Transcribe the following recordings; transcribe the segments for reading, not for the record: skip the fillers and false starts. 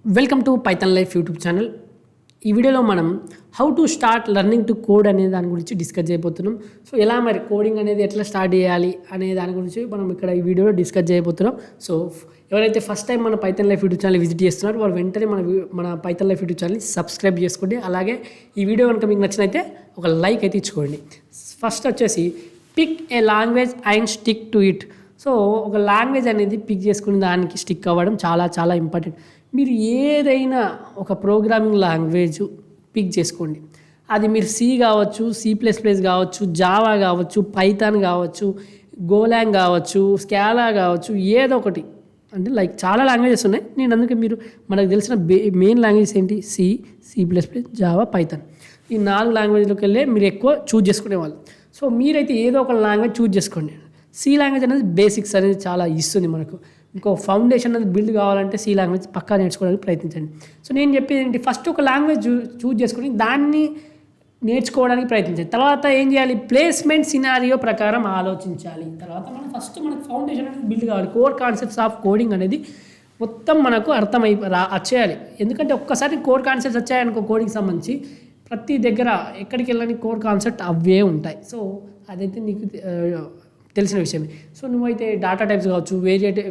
Welcome to Python life YouTube channel. ఈ వీడియోలో మనం how to start learning to code అనే దాని గురించి డిస్కస్ చేయబోతున్నాం. సో ఎలా మరి కోడింగ్ అనేది ఎట్లా స్టార్ట్ చేయాలి అనే దాని గురించి మనం ఇక్కడ ఈ వీడియోలో డిస్కస్ చేయబోతున్నాం. సో ఎవరైతే ఫస్ట్ టైం మన Python life YouTube channel visit చేస్తున్నారో వాళ్ళు వెంటనే మన పైథాన్ లైఫ్ యూట్యూబ్ ఛానల్ని సబ్స్క్రైబ్ చేసుకోండి. అలాగే ఈ వీడియో కనుక మీకు నచ్చినైతే ఒక లైక్ అయితే ఇచ్చుకోండి. ఫస్ట్ వచ్చేసి pick a language and stick to it. So ఒక లాంగ్వేజ్ అనేది పిక్ చేసుకుని దానికి స్టిక్ అవ్వడం చాలా చాలా ఇంపార్టెంట్. మీరు ఏదైనా ఒక ప్రోగ్రామింగ్ లాంగ్వేజ్ పిక్ చేసుకోండి. అది మీరు సి కావచ్చు, C++ కావచ్చు, జావా కావచ్చు, పైథాన్ కావచ్చు, గోలాంగ్ కావచ్చు, స్కాలా కావచ్చు, ఏదో ఒకటి. అంటే లైక్ చాలా లాంగ్వేజెస్ ఉన్నాయి. నేను అందుకే మీరు మనకు తెలిసిన మెయిన్ లాంగ్వేజెస్ ఏంటి? C++, Java, Python. ఈ 4 లాంగ్వేజ్లోకి వెళ్ళే మీరు ఎక్కువ చూజ్ చేసుకునేవాళ్ళు. సో మీరైతే ఏదో ఒక లాంగ్వేజ్ చూజ్ చేసుకోండి. సి లాంగ్వేజ్ అనేది బేసిక్స్ అనేది చాలా ఇస్తుంది మనకు. ఇంకో ఫౌండేషన్ అనేది బిల్డ్ కావాలంటే సి లాంగ్వేజ్ పక్కా నేర్చుకోవడానికి ప్రయత్నించండి. సో నేను చెప్పేది ఏంటి, ఫస్ట్ ఒక లాంగ్వేజ్ చూజ్ చేసుకుని దాన్ని నేర్చుకోవడానికి ప్రయత్నించండి. తర్వాత ఏం చేయాలి? ప్లేస్మెంట్ సినారియో ప్రకారం ఆలోచించాలి. తర్వాత మనకు ఫౌండేషన్ అనేది బిల్డ్ కావాలి. కోర్ కాన్సెప్ట్స్ ఆఫ్ కోడింగ్ అనేది మొత్తం మనకు వచ్చేయాలి. ఎందుకంటే ఒక్కసారి కోర్ కాన్సెప్ట్స్ వచ్చాయనుకో కోడింగ్ సంబంధించి ప్రతి దగ్గర ఎక్కడికి వెళ్ళని కోర్ కాన్సెప్ట్ అవే ఉంటాయి. సో అదైతే నీకు తెలిసిన విషయమే. సో నువ్వైతే డాటా టైప్స్ కావచ్చు,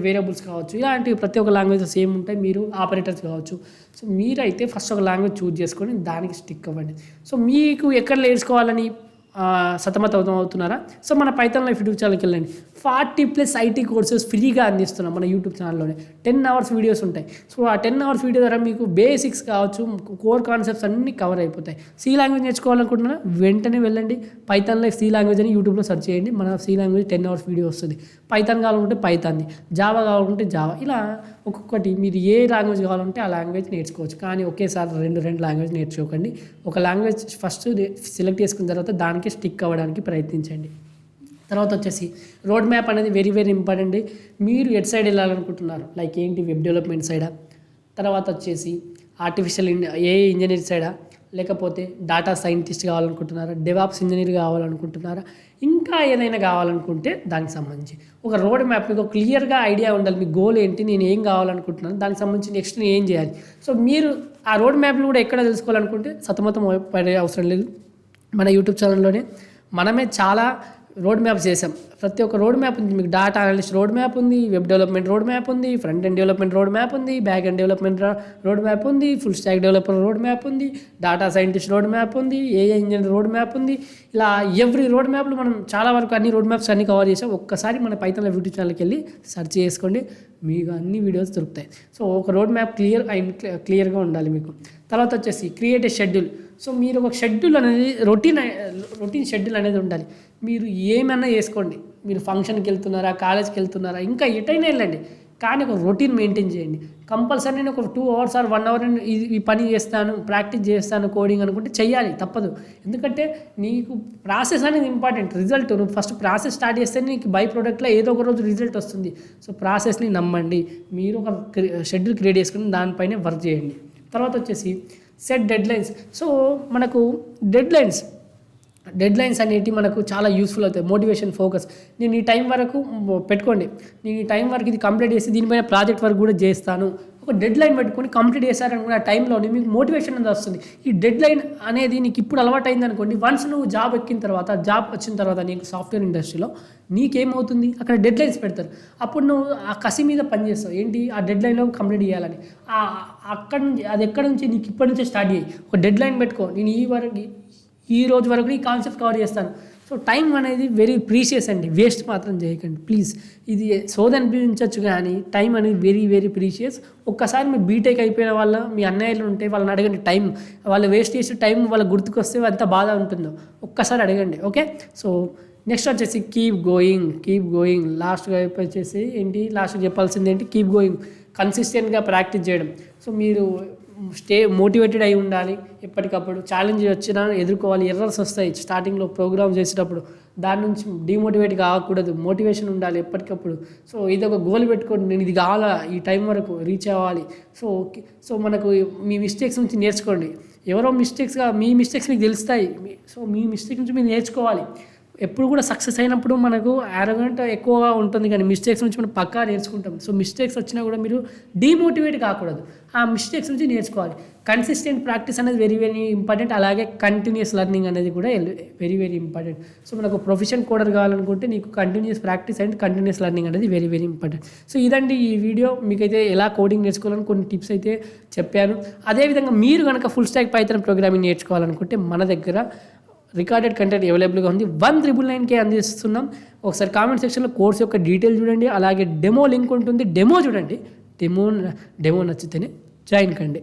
వేరియబుల్స్ కావచ్చు, ఇలాంటివి ప్రతి ఒక్క లాంగ్వేజ్ సేమ్ ఉంటాయి. మీరు ఆపరేటర్స్ కావచ్చు. సో మీరైతే ఫస్ట్ ఒక లాంగ్వేజ్ చూజ్ చేసుకొని దానికి స్టిక్ అవ్వండి. సో మీకు ఎక్కడ నేర్చుకోవాలని అవుతున్నారా? సో మన పైథాన్ లైఫ్ యూట్యూబ్ ఛానల్కి వెళ్ళండి. 40+ IT కోర్సెస్ ఫ్రీగా అందిస్తున్నాం మన యూట్యూబ్ ఛానల్లోనే. 10 hours వీడియోస్ ఉంటాయి. సో ఆ 10 hours వీడియో ద్వారా మీకు బేసిక్స్ కావచ్చు, కోర్ కాన్సెప్ట్స్ అన్నీ కవర్ అయిపోతాయి. సి లాంగ్వేజ్ నేర్చుకోవాలనుకుంటున్నారా? వెంటనే వెళ్ళండి, పైథాన్ లైఫ్ సి లాంగ్వేజ్ అని యూట్యూబ్లో సెర్చ్ చేయండి. మన సి లాంగ్వేజ్ 10 hours వీడియో వస్తుంది. పైథాన్ కావాలనుకుంటే పైథాన్ని, జావా కావాలనుకుంటే జావా, ఇలా ఒక్కొక్కటి మీరు ఏ లాంగ్వేజ్ కావాలంటే ఆ లాంగ్వేజ్ నేర్చుకోవచ్చు. కానీ ఒకేసారి రెండు లాంగ్వేజ్ నేర్చుకోకండి. ఒక లాంగ్వేజ్ ఫస్ట్ సెలెక్ట్ చేసుకున్న తర్వాత దానికి స్టిక్ అవ్వడానికి ప్రయత్నించండి. తర్వాత వచ్చేసి రోడ్ మ్యాప్ అనేది వెరీ వెరీ ఇంపార్టెంట్. మీరు ఎట్ సైడ్ వెళ్ళాలనుకుంటున్నారు? లైక్ ఏంటి, వెబ్ డెవలప్మెంట్ సైడా, తర్వాత వచ్చేసి ఆర్టిఫిషియల్ AI ఇంజనీర్ సైడా, లేకపోతే డాటా సైంటిస్ట్ కావాలనుకుంటున్నారా, డెవాప్స్ ఇంజనీర్ కావాలనుకుంటున్నారా, ఇంకా ఏదైనా కావాలనుకుంటే దానికి సంబంధించి ఒక రోడ్ మ్యాప్ మీకు క్లియర్గా ఐడియా ఉండాలి. మీ గోల్ ఏంటి, నేను ఏం కావాలనుకుంటున్నాను, దానికి సంబంధించి నెక్స్ట్ నేను ఏం చేయాలి. సో మీరు ఆ రోడ్ మ్యాప్లు కూడా ఎక్కడ తెలుసుకోవాలనుకుంటే సతమతం పడే అవసరం లేదు. మన యూట్యూబ్ ఛానల్లోనే మనమే చాలా రోడ్ మ్యాప్స్ చేసాం. ప్రతి ఒక్క రోడ్ మ్యాప్ ఉంది. మీకు డాటా అనలిస్ట్ రోడ్ మ్యాప్ ఉంది, వెబ్ డెవలప్మెంట్ రోడ్ మ్యాప్ ఉంది, front end development road map ఉంది, back end development road map ఉంది, full stack developer road map ఉంది, డాటా సైంటిస్ట్ రోడ్ మ్యాప్ ఉంది, AI ఇంజనీర్ రోడ్ మ్యాప్ ఉంది. ఇలా every road మ్యాప్లు మనం చాలా వరకు అన్ని రోడ్ మ్యాప్స్ అన్ని కవర్ చేసాం. ఒక్కసారి మన పైథాన్ యూట్యూబ్ ఛానల్కి వెళ్ళి సెర్చ్ చేసుకోండి, మీకు అన్ని వీడియోస్ దొరుకుతాయి. సో ఒక రోడ్ మ్యాప్ క్లియర్గా ఉండాలి మీకు. తర్వాత వచ్చేసి క్రియేట్ ఏ షెడ్యూల్. సో మీరు ఒక షెడ్యూల్ అనేది రొటీన్ షెడ్యూల్ అనేది ఉండాలి. మీరు ఏమైనా చేసుకోండి. మీరు ఫంక్షన్కి వెళ్తున్నారా, కాలేజ్కి వెళ్తున్నారా, ఇంకా ఎటైనా వెళ్ళండి, కానీ ఒక రొటీన్ మెయింటైన్ చేయండి. కంపల్సరీ నేను ఒక 2 hours or 1 hour ఈ పని చేస్తాను, ప్రాక్టీస్ చేస్తాను కోడింగ్ అనుకుంటే చెయ్యాలి, తప్పదు. ఎందుకంటే నీకు ప్రాసెస్ అనేది ఇంపార్టెంట్. రిజల్ట్ నువ్వు ఫస్ట్ ప్రాసెస్ స్టార్ట్ చేస్తే నీకు బై ప్రోడక్ట్లో ఏదో ఒక రోజు రిజల్ట్ వస్తుంది. సో ప్రాసెస్ని నమ్మండి. మీరు ఒక షెడ్యూల్ క్రియేట్ చేసుకుని దానిపైనే వర్క్ చేయండి. తర్వాత వచ్చేసి సెట్ డెడ్లైన్స్. సో మనకు డెడ్లైన్స్ అనేటివి మనకు చాలా యూస్ఫుల్ అవుతాయి. Motivation, focus. నేను ఈ టైం వరకు పెట్టుకోండి, నేను ఈ టైం వరకు ఇది కంప్లీట్ చేసి దీనిపైన ప్రాజెక్ట్ వర్క్ కూడా చేస్తాను. ఒక డెడ్లైన్ పెట్టుకొని కంప్లీట్ చేశారనుకున్న ఆ టైంలోనే మీకు మోటివేషన్ అనేది వస్తుంది. ఈ డెడ్లైన్ అనేది నీకు ఇప్పుడు అలవాటు అయింది అనుకోండి, వన్స్ నువ్వు జాబ్ వచ్చిన తర్వాత నీకు సాఫ్ట్వేర్ ఇండస్ట్రీలో నీకేమవుతుంది, అక్కడ డెడ్లైన్స్ పెడతారు. అప్పుడు నువ్వు ఆ కసి మీద పనిచేస్తావు. ఏంటి, ఆ డెడ్లైన్లో కంప్లీట్ చేయాలని. ఎక్కడి నుంచి నీకు ఇప్పటి నుంచే స్టార్ట్ చేయి. ఒక డెడ్లైన్ పెట్టుకో, నేను ఈ రోజు వరకు ఈ కాన్సెప్ట్ కవర్ చేస్తాను. సో టైం అనేది వెరీ ప్రీషియస్ అండి, వేస్ట్ మాత్రం చేయకండి ప్లీజ్. ఇది సోది అనిపించవచ్చు కానీ టైం అనేది వెరీ వెరీ ప్రీషియస్. ఒక్కసారి మీ బీటెక్ అయిపోయిన మీ అన్నయ్యలు ఉంటే వాళ్ళని అడగండి. టైం వాళ్ళు వేస్ట్ చేసే టైం వాళ్ళ గుర్తుకొస్తే ఎంత బాధ ఉంటుందో ఒక్కసారి అడగండి. ఓకే. సో నెక్స్ట్ వచ్చేసి కీప్ గోయింగ్. లాస్ట్గా వచ్చేసి లాస్ట్గా చెప్పాల్సింది ఏంటి, కీప్ గోయింగ్. కన్సిస్టెంట్గా ప్రాక్టీస్ చేయడం. సో మీరు మోటివేటెడ్ అయి ఉండాలి. ఎప్పటికప్పుడు ఛాలెంజ్ వచ్చినా ఎదుర్కోవాలి. ఎర్రర్స్ వస్తాయి స్టార్టింగ్లో ప్రోగ్రామ్ చేసేటప్పుడు, దాని నుంచి డిమోటివేట్ కాకూడదు. మోటివేషన్ ఉండాలి ఎప్పటికప్పుడు. సో ఇది ఒక గోల్ పెట్టుకోండి, నేను ఇది కావాలా, ఈ టైం వరకు రీచ్ అవ్వాలి. సో మనకు మీ మిస్టేక్స్ నుంచి నేర్చుకోండి. మీ మిస్టేక్స్ మీకు తెలుస్తాయి. సో మీ మిస్టేక్ నుంచి మీరు నేర్చుకోవాలి. ఎప్పుడు కూడా సక్సెస్ అయినప్పుడు మనకు అరగంట ఎక్కువగా ఉంటుంది, కానీ మిస్టేక్స్ నుంచి మనం పక్కా నేర్చుకుంటాం. సో మిస్టేక్స్ వచ్చినా కూడా మీరు డీమోటివేట్ కాకూడదు, ఆ మిస్టేక్స్ నుంచి నేర్చుకోవాలి. కన్సిస్టెంట్ ప్రాక్టీస్ అనేది వెరీ వెరీ ఇంపార్టెంట్. అలాగే కంటిన్యూస్ లెర్నింగ్ అనేది కూడా వెరీ వెరీ ఇంపార్టెంట్. సో మనకు ప్రొఫెషన్ కోడర్ కావాలనుకుంటే నీకు continuous practice and continuous learning అనేది వెరీ వెరీ ఇంపార్టెంట్. సో ఇదండి ఈ వీడియో. మీకైతే ఎలా కోడింగ్ నేర్చుకోవాలని కొన్ని టిప్స్ అయితే చెప్పాను. అదేవిధంగా మీరు కనుక ఫుల్ స్టాక్ పైథాన్ ప్రోగ్రామింగ్ నేర్చుకోవాలనుకుంటే మన దగ్గర రికార్డెడ్ కంటెంట్ అవైలబుల్గా ఉంది. 199K అందిస్తున్నాం. ఒకసారి కామెంట్ సెక్షన్లో కోర్స్ యొక్క డీటెయిల్ చూడండి, అలాగే డెమో లింక్ ఉంటుంది, డెమో చూడండి. డెమో నచ్చితేనే జాయిన్ కండి.